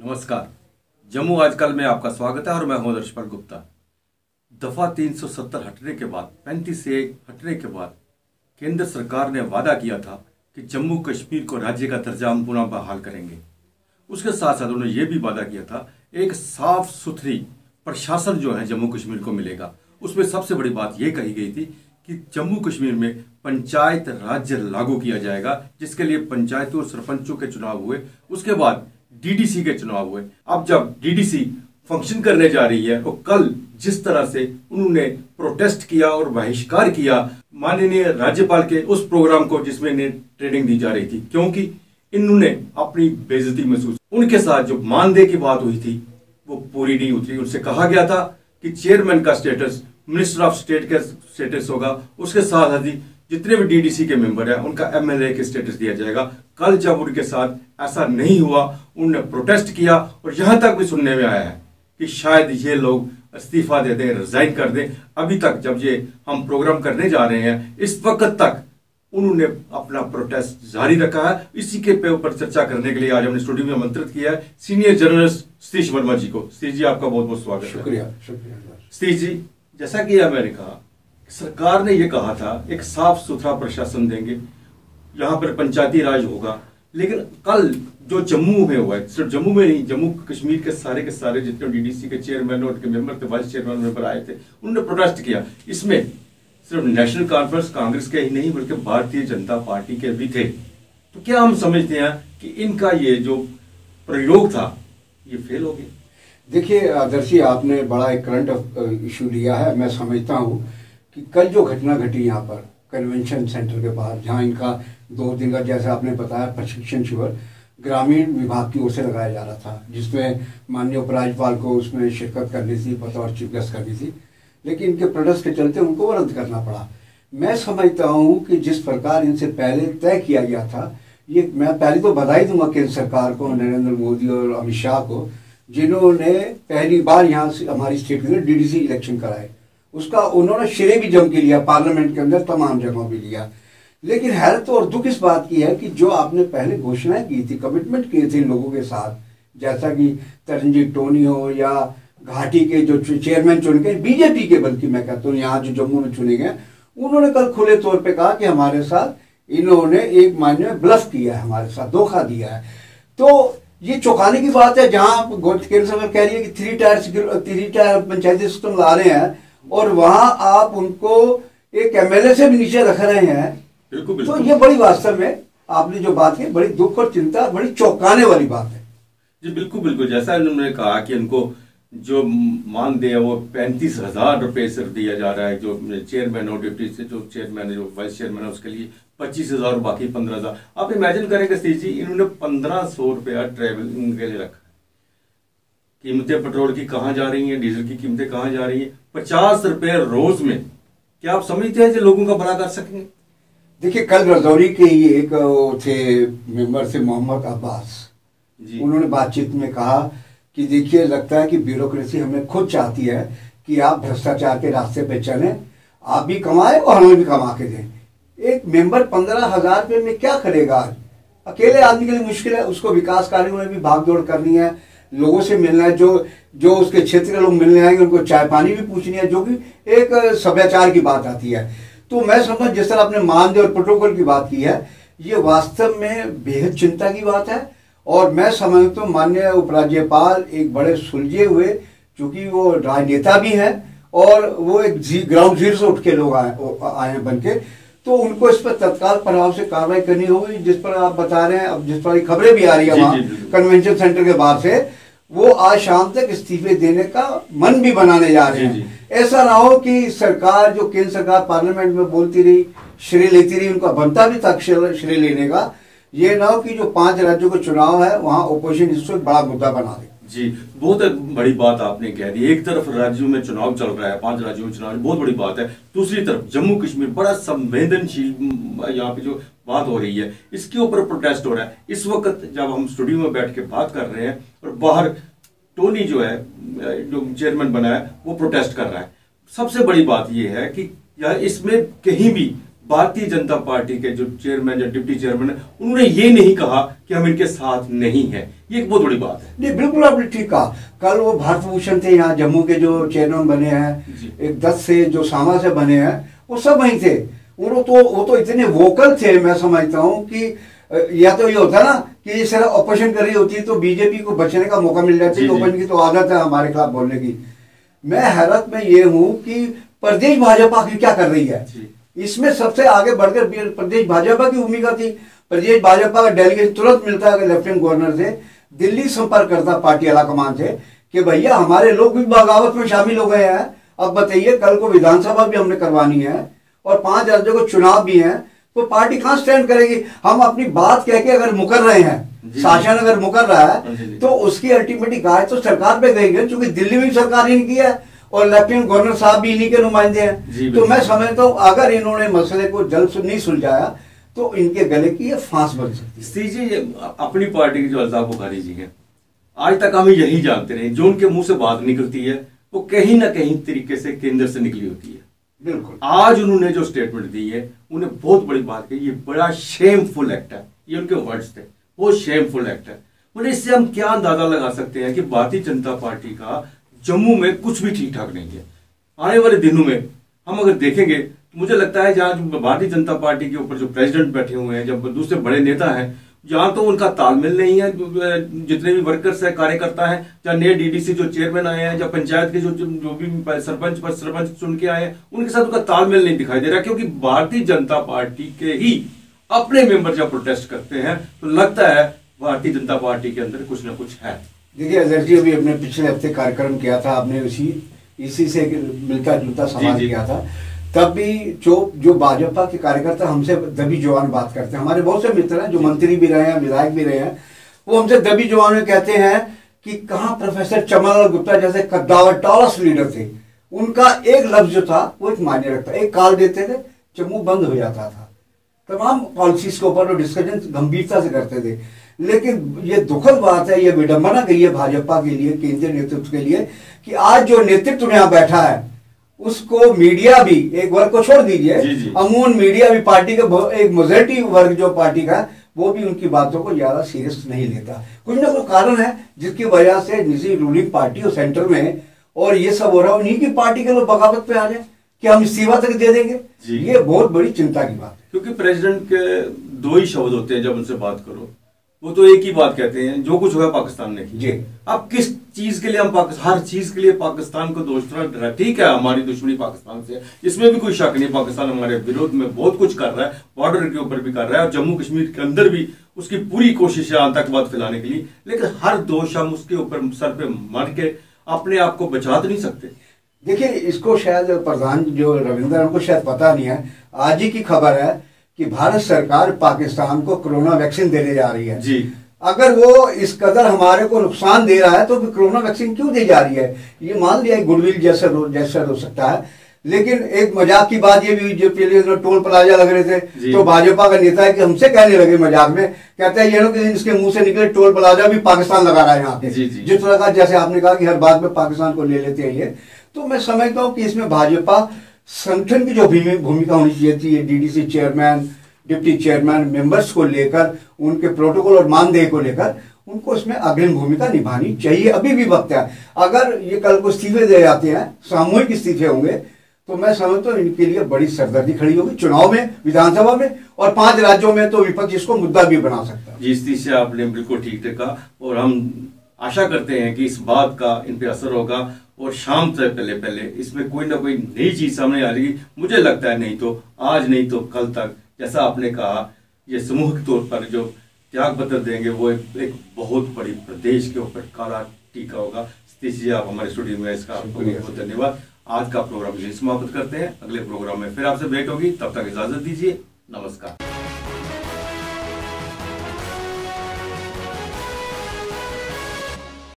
नमस्कार। जम्मू आजकल में आपका स्वागत है और मैं हूं दर्शपाल गुप्ता। दफा 370 हटने के बाद 35 से हटने के बाद केंद्र सरकार ने वादा किया था कि जम्मू कश्मीर को राज्य का दर्जा हम पुनः बहाल करेंगे। उसके साथ साथ उन्होंने ये भी वादा किया था एक साफ सुथरी प्रशासन जो है जम्मू कश्मीर को मिलेगा। उसमें सबसे बड़ी बात यह कही गई थी कि जम्मू कश्मीर में पंचायत राज्य लागू किया जाएगा, जिसके लिए पंचायतों और सरपंचों के चुनाव हुए। उसके बाद डीडीसी के चुनाव हुए। अब जब डीडीसी फंक्शन करने जा रही है तो कल जिस तरह से उन्होंने प्रोटेस्ट किया और बहिष्कार किया माननीय राज्यपाल के उस प्रोग्राम को जिसमें इन्हें ट्रेनिंग दी जा रही थी, क्योंकि इन्होंने अपनी बेइज्जती महसूस। उनके साथ जो मानदेय की बात हुई थी वो पूरी नहीं उतरी। उनसे कहा गया था कि चेयरमैन का स्टेटस मिनिस्टर ऑफ स्टेट का स्टेटस होगा, उसके साथ ही जितने भी डीडीसी के मेंबर हैं उनका एमएलए के स्टेटस दिया जाएगा। कल जब उनके साथ ऐसा नहीं हुआ, उन्होंने प्रोटेस्ट किया और यहां तक भी सुनने में आया है कि शायद ये लोग इस्तीफा दे दें, रिजाइन कर दें। अभी तक जब ये हम प्रोग्राम करने जा रहे हैं इस वक्त तक उन्होंने अपना प्रोटेस्ट जारी रखा है। इसी के ऊपर चर्चा करने के लिए आज हमने स्टूडियो में आमंत्रित किया है सीनियर जर्नलिस्ट सतीश वर्मा जी को। सतीश जी, आपका बहुत बहुत स्वागत है। शुक्रिया। सतीश जी, जैसा कि मैंने कहा, सरकार ने यह कहा था एक साफ सुथरा प्रशासन देंगे, यहां पर पंचायती राज होगा। लेकिन कल जो जम्मू में हुआ है, सिर्फ जम्मू में नहीं, जम्मू कश्मीर के सारे जितने डीडीसी के चेयरमैन और के मेंबर थे, वाइस चेयरमैन मेंबर आए थे, उन्होंने प्रोटेस्ट किया। इसमें सिर्फ नेशनल कॉन्फ्रेंस कांग्रेस के ही नहीं बल्कि भारतीय जनता पार्टी के भी थे। तो क्या हम समझते हैं कि इनका ये जो प्रयोग था ये फेल हो गया? देखिए आदर्शी, आपने बड़ा एक करंट इशू लिया है। मैं समझता हूँ कि कल जो घटना घटी यहाँ पर कन्वेंशन सेंटर के बाहर, जहाँ इनका 2 दिन का, जैसे आपने बताया, प्रशिक्षण शिविर ग्रामीण विभाग की ओर से लगाया जा रहा था, जिसमें माननीय उपराज्यपाल को उसमें शिरकत करनी थी, बतौर चीफ गेस्ट करनी थी, लेकिन इनके प्रोटेस्ट के चलते उनको रद्द करना पड़ा। मैं समझता हूँ कि जिस प्रकार इनसे पहले तय किया गया था, ये मैं पहले तो बधाई दूंगा केंद्र सरकार को, नरेंद्र मोदी और अमित शाह को, जिन्होंने पहली बार यहाँ से हमारी स्टेट के अंदर डीडीसी इलेक्शन कराए। उसका उन्होंने श्रेय भी जम के लिया, पार्लियामेंट के अंदर तमाम जगहों भी लिया। लेकिन हैरत और दुख इस बात की है कि जो आपने पहले घोषणाएं की थी, कमिटमेंट किए थे लोगों के साथ, जैसा कि तरनजीत टोनी हो या घाटी के जो चेयरमैन चुन गए, बीजेपी के, बल्कि मैं कहता हूँ यहाँ जो जम्मू में चुने गए, उन्होंने कल खुले तौर पर कहा कि हमारे साथ इन्होंने एक मायने में ब्लफ किया है, हमारे साथ धोखा दिया है। तो ये चौंकाने की बात है, जहां केंद्र सरकार कह रही है कि 3 टायर पंचायती सिस्टम ला रहे हैं और वहां आप उनको एक एमएलए से भी नीचे रख रहे हैं। बिल्कुल। तो ये बड़ी, वास्तव में आपने जो बात की, बड़ी दुख और चिंता, बड़ी चौंकाने वाली बात है। जी बिल्कुल। जैसा उन्होंने कहा कि उनको जो मानदेय है वो 35,000 रुपये सिर्फ दिया जा रहा है। जो चेयरमैन और डिप्टी से जो चेयरमैन है, जो वाइस चेयरमैन है, उसके लिए 25,000, बाकी 15,000। आप इमेजिन करेंगे सतीश जी, इन्होंने 1,500 रुपया ट्रेवलिंग के लिए रखा। कीमतें पेट्रोल की कहाँ जा रही हैं, डीजल की कीमतें कहाँ जा रही हैं? 50 रुपये रोज में क्या आप समझते हैं कि लोगों का भला कर सकेंगे? देखिए, कल रजौरी के ही एक थे मेंबर से मोहम्मद अब्बास जी, उन्होंने बातचीत में कहा कि देखिए, लगता है कि ब्यूरोक्रेसी हमें खुद चाहती है कि आप भ्रष्टाचार के रास्ते पे चलें, आप भी कमाएं और हमें भी कमा के दें। एक मेंबर 15,000 रुपये में क्या करेगा? अकेले आदमी के लिए मुश्किल है। उसको विकास कार्यों में भी भागदौड़ करनी है, लोगों से मिलना है, जो उसके क्षेत्र के लोग मिलने आएंगे उनको चाय पानी भी पूछनी है, जो कि एक सभ्याचार की बात आती है। तो मैं समझता हूँ जिस तरह आपने मानदेय और प्रोटोकॉल की बात की है, ये वास्तव में बेहद चिंता की बात है। और मैं समझता हूँ माननीय उपराज्यपाल एक बड़े सुलझे हुए, चूंकि वो राजनेता भी हैं और वो एक ग्राउंड जीरो से उठ के लोग आए हैं बन के, तो उनको इस पर तत्काल प्रभाव से कार्रवाई करनी होगी। जिस पर आप बता रहे हैं, अब जिस पर खबरें भी आ रही है वहाँ कन्वेंशन सेंटर के बाहर से, वो आज शाम तक इस्तीफे देने का मन भी बनाने जा रहे हैं। ऐसा ना हो कि सरकार, जो केंद्र सरकार पार्लियामेंट में बोलती रही, श्रेय लेती रही, उनका बनता भी था श्रेय लेने का, ये ना हो कि जो 5 राज्यों का चुनाव है वहां ओपोजिशन इसको बड़ा मुद्दा बना दे। जी, बहुत बड़ी बात आपने कह दी। एक तरफ राज्यों में चुनाव चल रहा है, 5 राज्यों में चुनाव, बहुत बड़ी बात है। दूसरी तरफ जम्मू कश्मीर बड़ा संवेदनशील यहाँ पे जो बात हो रही है, इसके ऊपर प्रोटेस्ट हो रहा है। इस वक्त जब हम स्टूडियो में बैठ के बात कर रहे हैं और बाहर टोनी जो है, जो चेयरमैन बना है, वो प्रोटेस्ट कर रहा है। सबसे बड़ी बात यह है कि इसमें कहीं भी भारतीय जनता पार्टी के जो चेयरमैन या डिप्टी चेयरमैन है, उन्होंने ये नहीं कहा कि हम इनके साथ नहीं है। ये एक बहुत बड़ी बात है। नहीं, बिल्कुल आपने ठीक कहा। कल वो भारत भूषण थे यहाँ जम्मू के जो चेयरमैन बने हैं, एक 10 से जो सामा से बने हैं, वो सब वहीं थे। वो तो इतने वोकल थे, मैं समझता हूँ कि या तो ये होता ना कि ये सिर्फ ऑपोजिशन कर रही होती है तो बीजेपी को बचने का मौका मिल जाता है। ऑपोजिशन की तो आदत है हमारे खिलाफ बोलने की। मैं हैरत में ये हूँ कि प्रदेश भाजपा की क्या कर रही है। इसमें सबसे आगे बढ़कर प्रदेश भाजपा की भूमिका थी। प्रदेश भाजपा का डेलीगेशन तुरंत मिलता है लेफ्टिनेंट गवर्नर से, दिल्ली संपर्क करता पार्टी आलाकमान से कि भैया हमारे लोग भी बगावत में शामिल हो गए हैं। अब बताइए, कल को विधानसभा भी हमने करवानी है और 5 राज्यों को चुनाव भी है, तो पार्टी कहां स्टैंड करेगी। हम अपनी बात कह के अगर मुकर रहे हैं, शासन अगर मुकर रहा है, तो उसकी अल्टीमेटली गाय तो सरकार पे गई, क्योंकि दिल्ली में भी सरकार ही की है और लेफ्टिनेंट गवर्नर साहब भी इन्हीं के नुमाइंदे हैं। तो मैं समझता हूँ अगर इन्होंने मसले को जल्द से नहीं सुलझाया तो इनके गले की ये फांस बन सकती है। जी, अपनी पार्टी की जो अल्ताफ बुखारी जी हैं, आज तक हम यही जानते रहे, जो उनके मुंह से बात निकलती है वो कहीं ना कहीं तरीके से केंद्र से निकली होती है। बिल्कुल। आज उन्होंने जो स्टेटमेंट दी है, उन्हें बहुत बड़ी बात कही, ये बड़ा शेमफुल एक्ट है। ये उनके वर्ड्स थे, बहुत शेमफुल एक्ट है। मतलब इससे हम क्या अंदाजा लगा सकते हैं कि भारतीय जनता पार्टी का जम्मू में कुछ भी ठीक ठाक नहीं है। आने वाले दिनों में हम अगर देखेंगे, मुझे लगता है जहां भारतीय जनता पार्टी के ऊपर जो प्रेसिडेंट बैठे हुए हैं, जब दूसरे बड़े नेता हैं, जहां तो उनका तालमेल नहीं है, जितने भी वर्कर्स है, कार्यकर्ता हैं, जहां नए डीडीसी जो चेयरमैन आए हैं, जब पंचायत के जो भी सरपंच चुन के आए हैं, उनके साथ उनका तालमेल नहीं दिखाई दे रहा, क्योंकि भारतीय जनता पार्टी के ही अपने मेंबर जब प्रोटेस्ट करते हैं तो लगता है भारतीय जनता पार्टी के अंदर कुछ ना कुछ है। देखिए अजहर जी, अभी अपने पिछले हफ्ते कार्यक्रम किया था, आपने इसी से मिलता जुलता सवाल किया था। तब भी जो भाजपा के कार्यकर्ता हमसे दबी जुबान बात करते हैं, हमारे बहुत से मित्र हैं जो मंत्री भी रहे हैं, विधायक भी रहे हैं, वो हमसे दबी जुबान में कहते हैं कि कहाँ प्रोफेसर चमनलाल गुप्ता जैसे कद्दावर टॉलस लीडर थे, उनका एक लफ्ज जो था वो एक मायने रखता, एक कॉल देते थे, जम्मू बंद हो जाता था। तमाम पॉलिसीज के ऊपर वो डिस्कशन गंभीरता से करते थे। लेकिन ये दुखद बात है, ये विडंबना गई है भाजपा के लिए, केंद्रीय नेतृत्व के लिए, कि आज जो नेतृत्व यहाँ बैठा है उसको मीडिया भी, एक वर्ग को छोड़ दीजिए, अमूमन मीडिया भी पार्टी का एक मेजॉरिटी वर्ग जो पार्टी का, वो भी उनकी बातों को ज्यादा सीरियस नहीं लेता। कुछ ना कुछ कारण है जिसकी वजह से निजी रूलिंग पार्टी और सेंटर में और ये सब हो रहा है, उन्हीं की पार्टी के लोग बगावत पे आ जाए कि हम इस्तीफा तक दे देंगे। ये बहुत बड़ी चिंता की बात है, क्योंकि प्रेसिडेंट के 2 ही शब्द होते हैं जब उनसे बात करो, वो तो एक ही बात कहते हैं, जो कुछ हुआ पाकिस्तान ने किया। अब किस चीज के लिए हम हर चीज के लिए पाकिस्तान को दोष रहा है। ठीक है, हमारी दुश्मनी पाकिस्तान से, इसमें भी कोई शक नहीं, पाकिस्तान हमारे विरोध में बहुत कुछ कर रहा है, बॉर्डर के ऊपर भी कर रहा है और जम्मू कश्मीर के अंदर भी उसकी पूरी कोशिश है आतंकवाद फैलाने के लिए। लेकिन हर दोष हम उसके ऊपर सर पे मार के अपने आप को बचा तो नहीं सकते। देखिए, इसको शायद प्रधान जो रविंद्र, उनको शायद पता नहीं है, आज ही की खबर है कि भारत सरकार पाकिस्तान को कोरोना वैक्सीन देने जा रही है। जी, अगर वो इस कदर हमारे को नुकसान दे रहा है तो फिर कोरोना वैक्सीन क्यों दी जा रही है। ये मान लिया गुडविल जैसा हो सकता है, लेकिन एक मजाक की बात ये भी, जो पहले टोल प्लाजा लग रहे थे तो भाजपा का नेता है कि हमसे कहने लगे मजाक में, कहते हैं ये लोग इसके मुंह से निकले टोल प्लाजा भी पाकिस्तान लगा रहा है यहाँ पे। जिस तरह का, जैसे आपने कहा कि हर बात में पाकिस्तान को ले लेते हैं ये, तो मैं समझता हूँ कि इसमें भाजपा संगठन की जो भूमिका होनी चाहिए थी, DDC chairman, deputy chairman, members को लेकर, उनके प्रोटोकॉल और मानदेय को लेकर उनको इसमें अग्रिम भूमिका निभानी चाहिए। अभी भी वक्त है। अगर ये कल को इस्तीफे दे जाते हैं, सामूहिक इस्तीफे होंगे, तो मैं समझता हूँ इनके लिए बड़ी सरदर्दी खड़ी होगी चुनाव में, विधानसभा में, और 5 राज्यों में तो विपक्ष इसको मुद्दा भी बना सकता है। जिस चीज से आपने बिल्कुल ठीक कहा, और हम आशा करते हैं कि इस बात का इन पे असर होगा और शाम से पहले इसमें कोई ना कोई नई चीज सामने आ जाएगी। मुझे लगता है नहीं तो आज, नहीं तो कल तक, जैसा आपने कहा, ये सामूहिक तौर पर जो त्याग पत्र देंगे वो एक बहुत बड़ी प्रदेश के ऊपर काला टीका होगा। सतीश जी, आप हमारे स्टूडियो में, इसका आपको बहुत बहुत धन्यवाद। आज का प्रोग्राम यही समाप्त करते हैं, अगले प्रोग्राम में फिर आपसे भेंट होगी, तब तक इजाजत दीजिए, नमस्कार।